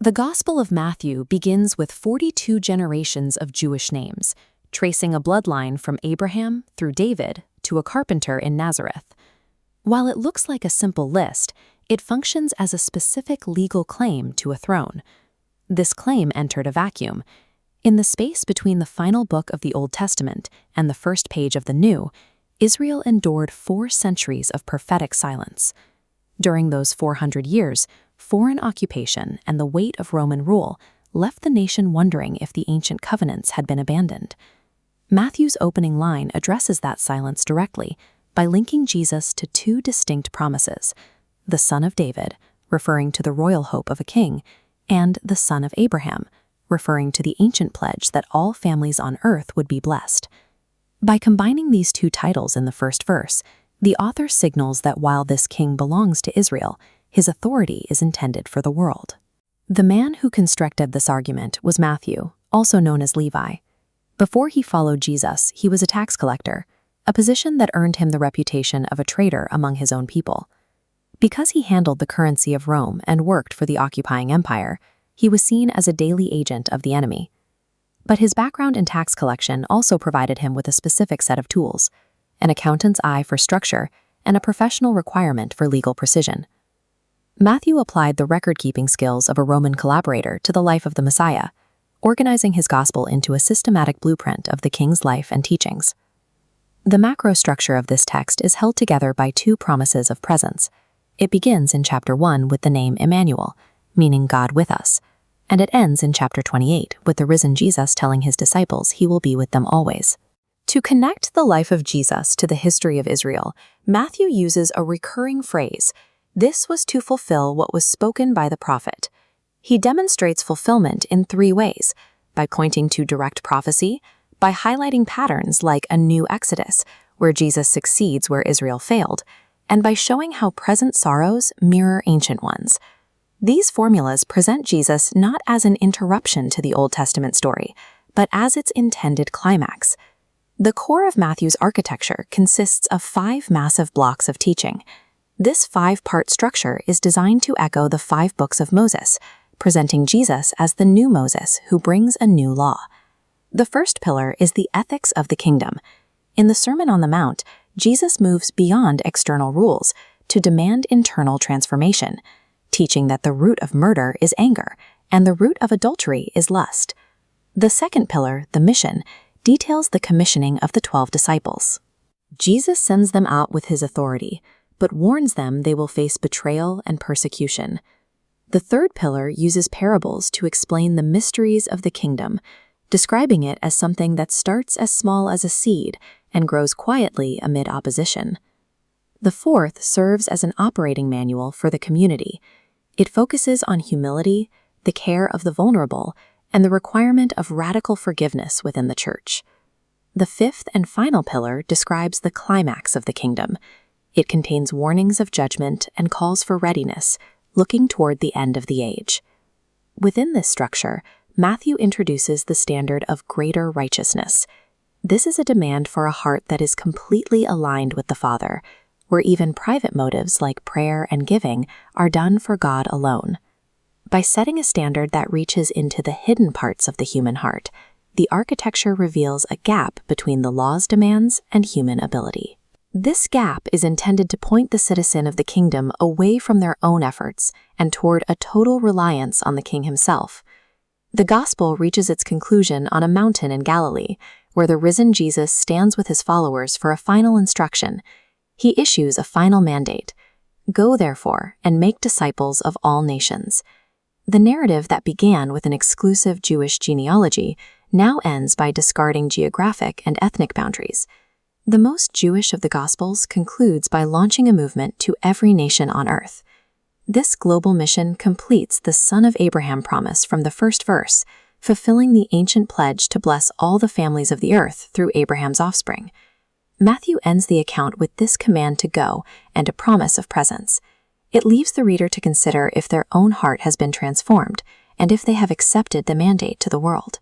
The Gospel of Matthew begins with 42 generations of Jewish names, tracing a bloodline from Abraham through David to a carpenter in Nazareth. While it looks like a simple list, it functions as a specific legal claim to a throne. This claim entered a vacuum. In the space between the final book of the Old Testament and the first page of the New, Israel endured 4 centuries of prophetic silence. During those 400 years, foreign occupation and the weight of Roman rule left the nation wondering if the ancient covenants had been abandoned. Matthew's opening line addresses that silence directly by linking Jesus to 2 distinct promises: the Son of David, referring to the royal hope of a king, and the Son of Abraham, referring to the ancient pledge that all families on earth would be blessed. By combining these 2 titles in the first verse, the author signals that while this king belongs to Israel, his authority is intended for the world. The man who constructed this argument was Matthew, also known as Levi. Before he followed Jesus, he was a tax collector, a position that earned him the reputation of a traitor among his own people. Because he handled the currency of Rome and worked for the occupying empire, he was seen as a daily agent of the enemy. But his background in tax collection also provided him with a specific set of tools: an accountant's eye for structure and a professional requirement for legal precision. Matthew applied the record-keeping skills of a Roman collaborator to the life of the Messiah, organizing his gospel into a systematic blueprint of the king's life and teachings. The macro structure of this text is held together by 2 promises of presence. It begins in chapter 1 with the name Immanuel, meaning God with us, and it ends in chapter 28 with the risen Jesus telling his disciples he will be with them always. To connect the life of Jesus to the history of Israel, Matthew uses a recurring phrase: "This was to fulfill what was spoken by the prophet." He demonstrates fulfillment in 3 ways: by pointing to direct prophecy, by highlighting patterns like a new Exodus, where Jesus succeeds where Israel failed, and by showing how present sorrows mirror ancient ones. These formulas present Jesus not as an interruption to the Old Testament story, but as its intended climax. The core of Matthew's architecture consists of 5 massive blocks of teaching. This 5-part structure is designed to echo the 5 books of Moses, presenting Jesus as the new Moses who brings a new law. The first pillar is the ethics of the kingdom. In the Sermon on the Mount, Jesus moves beyond external rules to demand internal transformation, teaching that the root of murder is anger and the root of adultery is lust. The second pillar, the mission, details the commissioning of the 12 disciples. Jesus sends them out with his authority, but warns them they will face betrayal and persecution. The third pillar uses parables to explain the mysteries of the kingdom, describing it as something that starts as small as a seed and grows quietly amid opposition. The fourth serves as an operating manual for the community. It focuses on humility, the care of the vulnerable, and the requirement of radical forgiveness within the church. The fifth and final pillar describes the climax of the kingdom. It contains warnings of judgment and calls for readiness, looking toward the end of the age. Within this structure, Matthew introduces the standard of greater righteousness. This is a demand for a heart that is completely aligned with the Father, where even private motives like prayer and giving are done for God alone. By setting a standard that reaches into the hidden parts of the human heart, the architecture reveals a gap between the law's demands and human ability. This gap is intended to point the citizen of the kingdom away from their own efforts and toward a total reliance on the king himself. The gospel reaches its conclusion on a mountain in Galilee, where the risen Jesus stands with his followers for a final instruction. He issues a final mandate: "Go, therefore, and make disciples of all nations." The narrative that began with an exclusive Jewish genealogy now ends by discarding geographic and ethnic boundaries. The most Jewish of the Gospels concludes by launching a movement to every nation on earth. This global mission completes the Son of Abraham promise from the first verse, fulfilling the ancient pledge to bless all the families of the earth through Abraham's offspring. Matthew ends the account with this command to go and a promise of presence. It leaves the reader to consider if their own heart has been transformed and if they have accepted the mandate to the world.